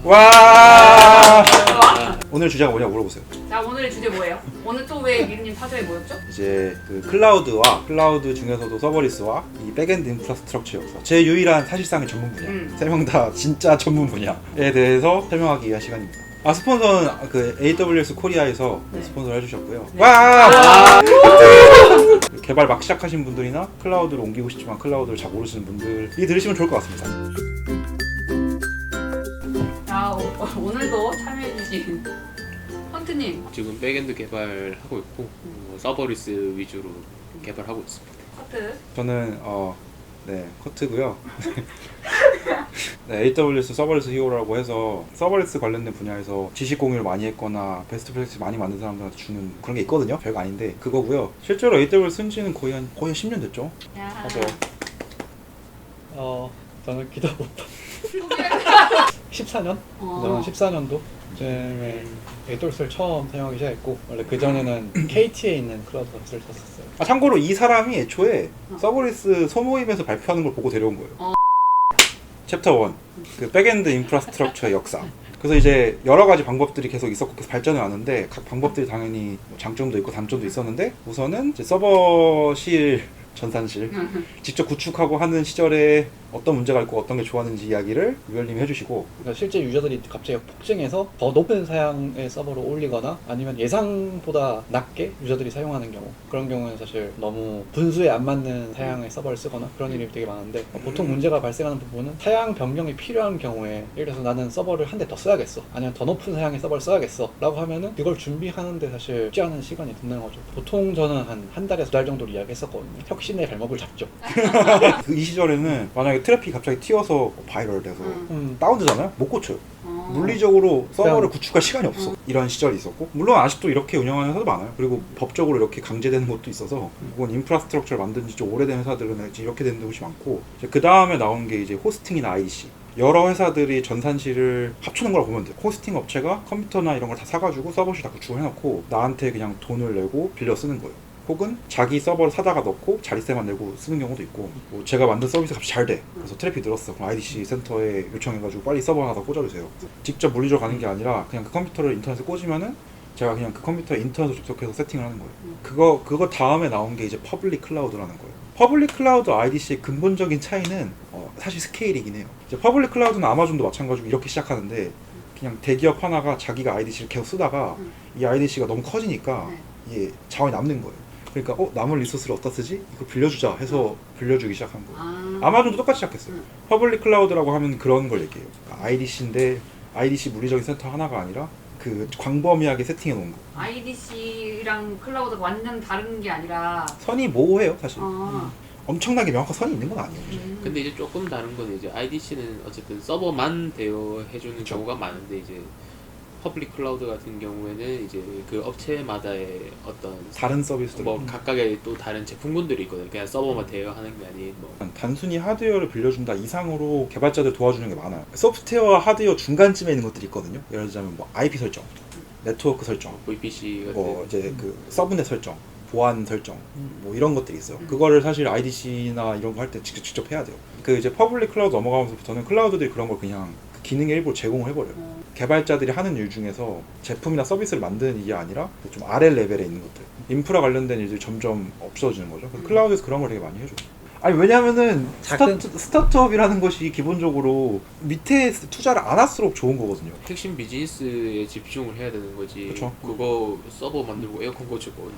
와. 오늘 주제가 뭐냐고 물어보세요. 자, 오늘의 주제 뭐예요? 오늘 또 왜 미르님 사저에 모였죠? 이제 그 클라우드와 클라우드 중에서도 서버리스와 이 백엔드 인프라스트럭처 역사, 제 유일한 사실상의 전문 분야, 세 명 다 진짜 전문 분야에 대해서 설명하기 위한 시간입니다. 스폰서는 그 AWS 코리아에서 스폰서를 해주셨고요. 네. 와! 개발 막 시작하신 분들이나 클라우드를 옮기고 싶지만 클라우드를 잘 모르시는 분들이 들으시면 좋을 것 같습니다. 자, 오늘도 참여해주신 헌트님. 지금 백엔드 개발하고 있고 서버리스 위주로 개발하고 있습니다. 커트. 저는 커트고요. 네, AWS 서버리스 히어로라고 해서 서버리스 관련된 분야에서 지식 공유를 많이 했거나 베스트 프랙티스 많이 만든 사람들한테 주는 그런 게 있거든요. 별거 아닌데 그거고요. 실제로 AWS 쓴 지는 거의 10년 됐죠. 야. 맞아요. 저는 기도 못다. 14년? 저는 14년도 쯤에 AWS를 처음 사용하기 시작했고, 원래 그전에는 KT에 있는 클라우드 서비스를 썼었어요. 참고로 이 사람이 애초에 서버리스 소모임에서 발표하는 걸 보고 데려온 거예요. 챕터 1, 그 백엔드 인프라스트럭처의 역사. 그래서 이제 여러 가지 방법들이 계속 있었고 계속 발전해 왔는데, 각 방법들이 당연히 장점도 있고 단점도 있었는데, 우선은 이제 서버실 전산실 직접 구축하고 하는 시절에 어떤 문제가 있고 어떤 게 좋았는지 이야기를 유열님이 해주시고, 그러니까 실제 유저들이 갑자기 폭증해서 더 높은 사양의 서버로 올리거나 아니면 예상보다 낮게 유저들이 사용하는 경우, 그런 경우는 사실 너무 분수에 안 맞는 사양의 서버를 쓰거나 그런 일이 되게 많은데, 보통 문제가 발생하는 부분은 사양 변경이 필요한 경우에, 예를 들어서 나는 서버를 한 대 더 써야겠어, 아니면 더 높은 사양의 서버를 써야겠어 라고 하면은 그걸 준비하는데 사실 쉽지 않은 시간이 든다는 거죠. 보통 저는 한 달에서 두 달 정도를 이야기했었거든요. 혁신의 발목을 잡죠. 이 시절에는 만약에 트래픽이 갑자기 튀어서 바이럴 돼서 다운되잖아요? 못 고쳐요. 물리적으로 서버를 구축할 시간이 없어. 이런 시절이 있었고, 물론 아직도 이렇게 운영하는 회사도 많아요. 그리고 법적으로 이렇게 강제되는 것도 있어서, 그건 인프라스트럭처를 만든 지 좀 오래된 회사들은 이렇게 되는 곳이 많고, 그 다음에 나온 게 이제 호스팅이나 IDC. 여러 회사들이 전산실을 합쳐놓은 걸 보면 돼요. 호스팅 업체가 컴퓨터나 이런 걸 다 사가지고 서버실 다 구축을 해놓고 나한테 그냥 돈을 내고 빌려 쓰는 거예요. 혹은 자기 서버를 사다가 넣고 자릿세만 내고 쓰는 경우도 있고, 뭐 제가 만든 서비스가 갑자기 잘 돼. 그래서 트래픽 늘었어. 그럼 IDC 센터에 요청해가지고 빨리 서버 하나 더 꽂아주세요. 직접 물리적으로 가는 게 아니라 그냥 그 컴퓨터를 인터넷에 꽂으면은 제가 그냥 그 컴퓨터에 인터넷으로 접속해서 세팅을 하는 거예요. 그거 다음에 나온 게 이제 퍼블릭 클라우드라는 거예요. 퍼블릭 클라우드 IDC의 근본적인 차이는 사실 스케일이긴 해요. 이제 퍼블릭 클라우드는 아마존도 마찬가지고 이렇게 시작하는데, 그냥 대기업 하나가 자기가 IDC를 계속 쓰다가 이 IDC가 너무 커지니까 이게 자원이 남는 거예요. 그러니까 남은 리소스를 어디다 쓰지? 이거 빌려주자 해서 빌려주기 시작한 거예요. 아마존도 똑같이 시작했어요. 퍼블릭 클라우드라고 하면 그런 걸 얘기해요. 그러니까 IDC인데 IDC 물리적인 센터 하나가 아니라 그 광범위하게 세팅해 놓은 거. IDC랑 클라우드가 완전 다른 게 아니라 선이 모호해요, 사실. 엄청나게 명확한 선이 있는 건 아니에요. 근데 이제 조금 다른 건 이제 IDC는 어쨌든 서버만 대여해주는 그쵸. 경우가 많은데, 이제 퍼블릭 클라우드 같은 경우에는 이제 그 업체마다의 어떤 다른 서비스들. 뭐 각각의 또 다른 제품군들이 있거든요. 그냥 서버만 대여하는 게 아닌 뭐 단순히 하드웨어를 빌려준다 이상으로 개발자들 도와주는 게 많아요. 소프트웨어와 하드웨어 중간쯤에 있는 것들이 있거든요. 예를 들자면 뭐 IP 설정, 네트워크 설정, VPC 같은 뭐 이제 그 서브넷 설정, 보안 설정, 뭐 이런 것들이 있어요. 그거를 사실 IDC나 이런 거 할 때 직접 해야 돼요. 그 이제 퍼블릭 클라우드 넘어가면서부터는 클라우드들이 그런 걸 그냥 그 기능의 일부를 제공을 해버려요. 개발자들이 하는 일 중에서 제품이나 서비스를 만드는 일이 아니라 좀 아래 레벨에 있는 것들, 인프라 관련된 일들이 점점 없어지는 거죠. 그래서 클라우드에서 그런 걸 되게 많이 해줘요. 아니 왜냐면은 스타트업이라는 것이 기본적으로 밑에 투자를 안 할수록 좋은 거거든요. 핵심 비즈니스에 집중을 해야 되는 거지. 그쵸. 그거 서버 만들고 에어컨 고치고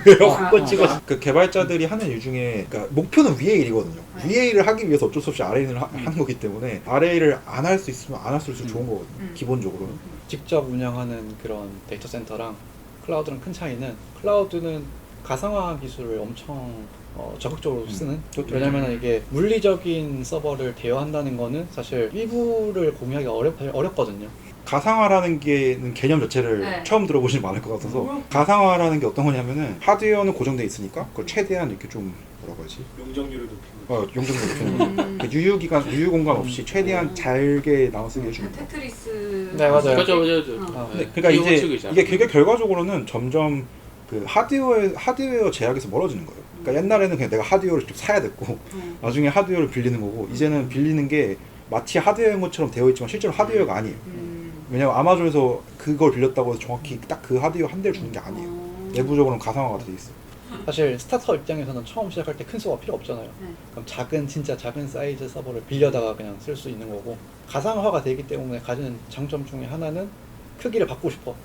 그거 찍어. 그 개발자들이 하는 일 중에, 그러니까 목표는 위의 일이거든요. 위의 일을 하기 위해서 어쩔 수 없이 아래 일을 하는 거기 때문에 아래 일을 안 할 수 있으면 안 할수록 좋은 거거든요. 기본적으로는. 직접 운영하는 그런 데이터 센터랑 클라우드랑 큰 차이는, 클라우드는 가상화 기술을 엄청 적극적으로 쓰는. 왜냐면 이게 물리적인 서버를 대여한다는 거는 사실 일부를 공유하기가 어렵거든요. 가상화라는 게는 개념 자체를 처음 들어보시는 많을 것 같아서, 가상화라는 게 어떤 거냐면은 하드웨어는 고정돼 있으니까 그걸 최대한 이렇게 좀 뭐라고 하지? 용적률을 높이는 용적률을 높이는 거. 유유 공간 없이 최대한 잘게 나눠 쓰게 해주는 거. 테트리스. 네, 맞아요. 맞아. 그러니까 이제 이게 결과적으로는 점점 그 하드웨어 제약에서 멀어지는 거예요. 그러니까 옛날에는 그냥 내가 하드웨어를 직접 사야 됐고, 나중에 하드웨어를 빌리는 거고, 이제는 빌리는 게 마치 하드웨어인 것처럼 되어 있지만 실제로 하드웨어가 아니에요. 왜냐면 아마존에서 그걸 빌렸다고 해서 정확히 딱 그 하드웨어 한 대를 주는 게 아니에요. 내부적으로는 가상화가 돼 있어요. 사실 스타터 입장에서는 처음 시작할 때 큰 서버가 필요 없잖아요. 네. 그럼 진짜 작은 사이즈 서버를 빌려다가 그냥 쓸 수 있는 거고, 가상화가 되기 때문에 가지는 장점 중에 하나는 크기를 바꾸고 싶어.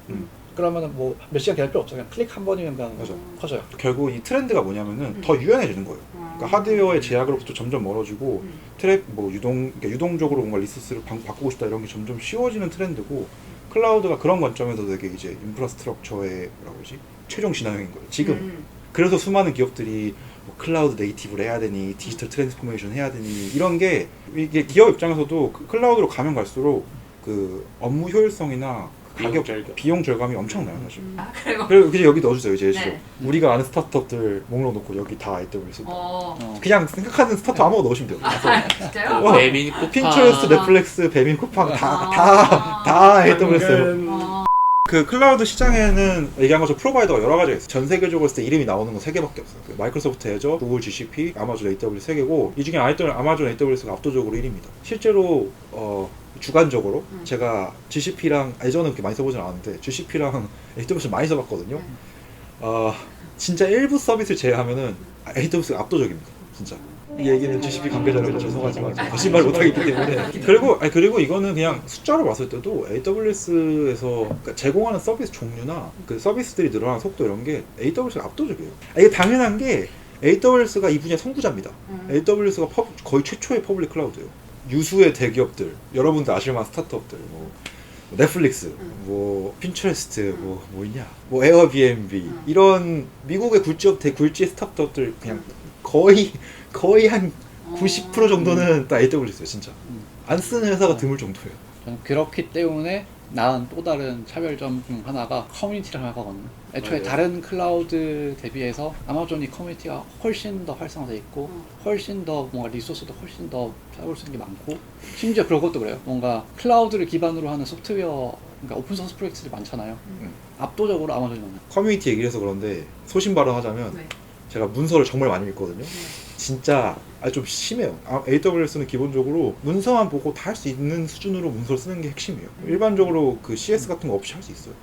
그러면은 뭐 몇 시간 기다릴 필요 없어. 그냥 클릭 한 번이면 그냥 맞아. 커져요. 결국 이 트렌드가 뭐냐면은 더 유연해지는 거예요. 그러니까 하드웨어의 제약으로부터 점점 멀어지고 그러니까 유동적으로 뭔가 리소스를 바꾸고 싶다 이런 게 점점 쉬워지는 트렌드고, 클라우드가 그런 관점에서 되게 이제 인프라스트럭처의 뭐라고 그러지? 최종 진화형인 거예요. 지금. 그래서 수많은 기업들이 뭐 클라우드 네이티브를 해야 되니, 디지털 트랜스포메이션 해야 되니, 이런 게 이게 기업 입장에서도 그 클라우드로 가면 갈수록 그 업무 효율성이나 가격, 비용 절감이 엄청나요, 사실. 그리고 그냥 여기 넣어주세요, 이제. 네. 우리가 아는 스타트업들 목록 놓고 여기 다 AWS. 그냥 생각하는 스타트업 아무거나 넣으시면 돼요. 진짜요? 배민 쿠팡, 핀처레스트, 넷플릭스, 배민, 쿠팡 다 AWS예요. 그 클라우드 시장에는 얘기한 것처럼 프로바이더가 여러 가지가 있어요. 전 세계적으로 했을 때 이름이 나오는 건 3개밖에 없어요. 그 마이크로소프트 애저, 구글 GCP, 아마존 AWS 3개고, 이 중에 아마존 AWS가 압도적으로 1위입니다. 실제로 주관적으로 제가 GCP랑 애저는 그렇게 많이 써보진 않았는데 GCP랑 AWS 많이 써봤거든요. 진짜 일부 서비스를 제외하면은 AWS가 압도적입니다. 진짜. 이 얘기는 GCP 관계자라서 죄송하지만 거짓말 못하기 때문에. 그리고 이거는 그냥 숫자로 봤을 때도 AWS에서 그러니까 제공하는 서비스 종류나 그 서비스들이 늘어나는 속도 이런 게 AWS가 압도적이에요. 이게 당연한 게 AWS가 이 분야 선구자입니다. AWS가 거의 최초의 퍼블릭 클라우드예요. 유수의 대기업들, 여러분들 아실만한 스타트업들, 뭐 넷플릭스, 뭐 핀트레스트, 뭐 있냐, 뭐 에어비앤비, 이런 미국의 굴지의 스타트업들 그냥 거의 한 90% 정도는 다 AWS예요, 진짜. 안 쓰는 회사가 드물 정도예요. 저는 그렇기 때문에 낳은 또 다른 차별점 중 하나가 커뮤니티라고 하거든요. 애초에 맞아요. 다른 클라우드 대비해서 아마존이 커뮤니티가 훨씬 더 활성화되어 있고 훨씬 더 뭔가 리소스도 훨씬 더 찾아볼 수 있는 게 많고, 심지어 그런 것도 그래요. 뭔가 클라우드를 기반으로 하는 소프트웨어, 그러니까 오픈소스 프로젝트들이 많잖아요. 압도적으로 아마존이 많아요. 커뮤니티 얘기를 해서 그런데 소신 발언하자면 제가 문서를 정말 많이 읽거든요. 진짜 좀 심해요. AWS는 기본적으로 문서만 보고 다 할 수 있는 수준으로 문서를 쓰는 게 핵심이에요. 일반적으로 그 CS 같은 거 없이 할 수 있어요.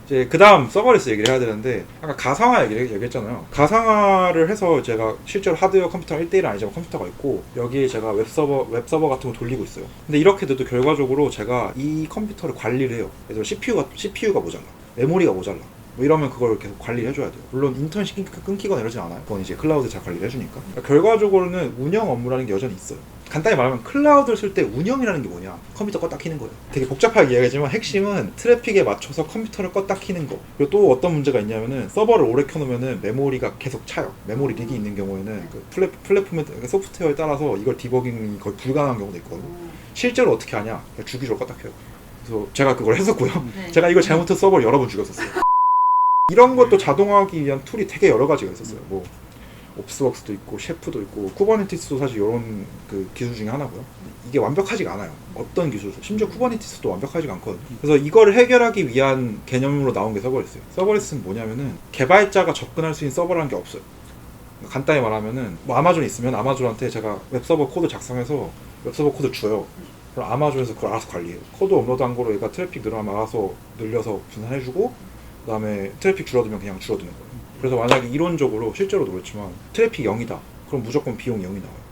이제 그 다음 서버레스 얘기를 해야 되는데, 아까 가상화 얘기했잖아요. 가상화를 해서 제가 실제로 하드웨어 컴퓨터가 1대1 아니지만 컴퓨터가 있고, 여기에 제가 웹서버 같은 거 돌리고 있어요. 근데 이렇게 돼도 결과적으로 제가 이 컴퓨터를 관리를 해요. 예를 들어 CPU가 모자라, 메모리가 모자라, 뭐 이러면 그걸 계속 관리를 해줘야 돼요. 물론 인터넷이 끊기거나 이러진 않아요. 그건 이제 클라우드 잘 관리를 해주니까. 그러니까 결과적으로는 운영 업무라는 게 여전히 있어요. 간단히 말하면 클라우드를 쓸 때 운영이라는 게 뭐냐? 컴퓨터 껐다 키는 거예요. 되게 복잡하게 이야기하지만 핵심은 트래픽에 맞춰서 컴퓨터를 껐다 키는 거. 그리고 또 어떤 문제가 있냐면은 서버를 오래 켜놓으면은 메모리가 계속 차요. 메모리 릭이 있는 경우에는 그 플랫폼의 소프트웨어에 따라서 이걸 디버깅이 거의 불가능한 경우도 있거든요. 실제로 어떻게 하냐? 주기적으로 껐다 켜요. 그래서 제가 그걸 했었고요. 제가 이걸 잘못해서 서버를 여러 번 죽였었어요. 이런 것도 자동화하기 위한 툴이 되게 여러 가지가 있었어요. 뭐 옵스웍스도 있고 셰프도 있고 쿠버네티스도 사실 이런 그 기술 중에 하나고요. 이게 완벽하지가 않아요. 어떤 기술도. 심지어 쿠버네티스도 완벽하지가 않거든요. 그래서 이걸 해결하기 위한 개념으로 나온 게 서버레스예요. 서버레스는 뭐냐면은 개발자가 접근할 수 있는 서버라는 게 없어요. 간단히 말하면은 뭐 아마존에 있으면 아마존한테 제가 웹서버 코드 작성해서 웹서버 코드 줘요. 그럼 아마존에서 그걸 알아서 관리해요. 코드 업로드한 거로 얘가 트래픽 늘어나면 알아서 늘려서 분산해주고, 그 다음에 트래픽 줄어들면 그냥 줄어드는 거예요. 그래서 만약에 이론적으로 실제로도 그렇지만 트래픽 0이다. 그럼 무조건 비용 0이 나와요.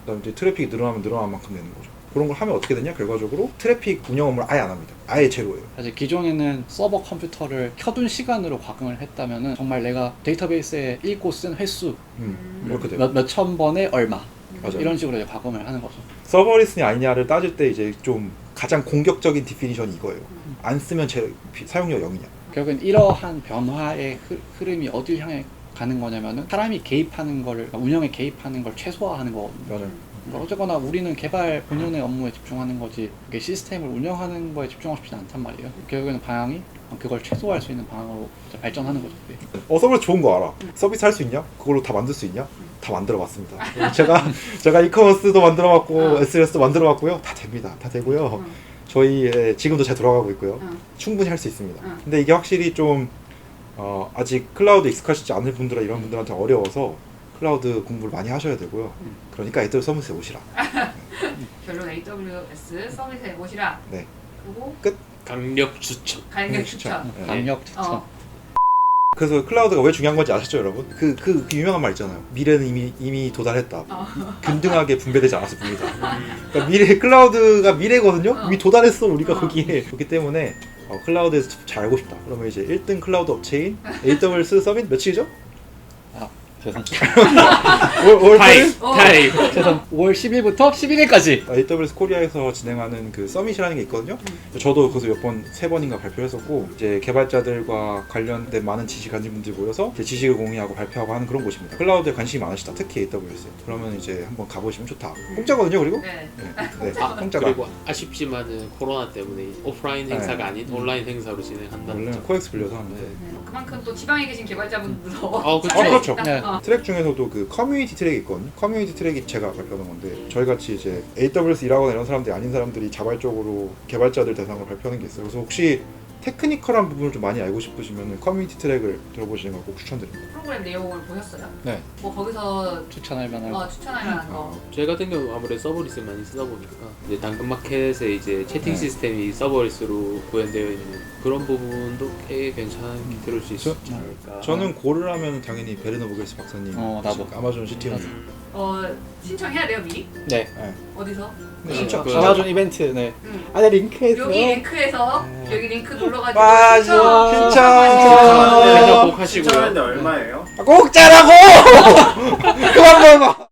그 다음에 이제 트래픽이 늘어나면 늘어난 만큼 되는 거죠. 그런 걸 하면 어떻게 되냐? 결과적으로 트래픽 운영 업무를 아예 안 합니다. 아예 제로예요. 사실 기존에는 서버 컴퓨터를 켜둔 시간으로 과금을 했다면은 정말 내가 데이터베이스에 읽고 쓴 횟수 이렇게 돼요. 몇천 번에 얼마, 맞아요. 이런 식으로 이제 과금을 하는 거죠. 서버리스냐 아니냐를 따질 때 이제 좀 가장 공격적인 디피니션이 이거예요. 안 쓰면 사용료 0이냐. 결국엔 이러한 변화의 흐름이 어딜 향해 가는 거냐면은 사람이 개입하는 거를, 운영에 개입하는 걸 최소화하는 거거든요. 맞아요. 그러니까 어쨌거나 우리는 개발 본연의 업무에 집중하는 거지, 이게 시스템을 운영하는 거에 집중하고 싶지 않단 말이에요. 결국에는 방향이 그걸 최소화할 수 있는 방향으로 이제 발전하는 거죠. 서버레스 좋은 거 알아. 서비스 할 수 있냐? 그걸로 다 만들 수 있냐? 다 만들어 봤습니다. 제가 이커머스도 만들어 봤고 SLS도 만들어 봤고요. 다 됩니다. 다 되고요. 저희 지금도 잘 돌아가고 있고요. 충분히 할 수 있습니다. 근데 이게 확실히 좀 아직 클라우드 익숙하시지 않을 분들이나 이런 분들한테 어려워서 클라우드 공부를 많이 하셔야 되고요. 그러니까 AWS 서비스에 오시라. 결론 AWS 서비스에 오시라. 네. 그리고 끝. 강력 추천. 강력 추천. 네. 강력 추천. 어. 그래서 클라우드가 왜 중요한 건지 아셨죠, 여러분? 그 유명한 말 있잖아요. 미래는 이미 도달했다. 균등하게 분배되지 않았습니다. 그러니까 클라우드가 미래거든요. 이미 도달했어 우리가 거기에. 그렇기 때문에 클라우드에서 잘 알고 싶다. 그러면 이제 1등 클라우드 업체인 AWS 서밋 며칠이죠? 죄송. 월 타임. 8일? 타임. 죄송. 5월 10일부터 11일까지. AWS 코리아에서 진행하는 그 서밋이라는 게 있거든요. 저도 거기서 몇 번, 3번인가 발표를 했었고, 이제 개발자들과 관련된 많은 지식 가진 분들이 모여서 이제 지식을 공유하고 발표하고 하는 그런 곳입니다. 클라우드에 관심이 많으시다. 특히 AWS. 그러면 이제 한번 가보시면 좋다. 공짜거든요, 그리고? 네. 네, 공짜다. 그리고 아쉽지만은 코로나 때문에 오프라인 행사가 네. 아닌 온라인 행사로 진행한다는 원래는 점. 코엑스 빌려서 하는데. 네. 그만큼 또 지방에 계신 개발자분들도 그렇죠. 그렇죠. 네. 트랙 중에서도 그 커뮤니티 트랙이 있거든요. 커뮤니티 트랙이 제가 발표하는 건데 저희 같이 이제 AWS 일하거나 이런 사람들이 아닌 사람들이 자발적으로 개발자들 대상으로 발표하는 게 있어요. 그래서 혹시 테크니컬한 부분을 좀 많이 알고 싶으시면 커뮤니티 트랙을 들어보시는 걸 꼭 추천드립니다. 프로그램 내용을 보셨어요? 네. 뭐 거기서 추천할 만한. 추천할 만한 거. 저희 같은 경우 아무래도 서버리스 많이 쓰다 보니까 이제 당근마켓에 이제 채팅 네. 시스템이 서버리스로 구현되어 있는 그런 부분도 꽤 괜찮게 들을 수 있어요. 저는 고를 하면 당연히 베르너보게스 박사님 나도. 아마존 CTO 신청해야 돼요 미리? 네. 어디서? 신청. 그- 아마존 이벤트. 네. 응. 안에 링크에서. 여기 링크에서 여기 링크 눌러가지고 와, 신청. 신청. 꼭 하시고요. 신청하는데 얼마예요? 공짜라고! 그만 먹어!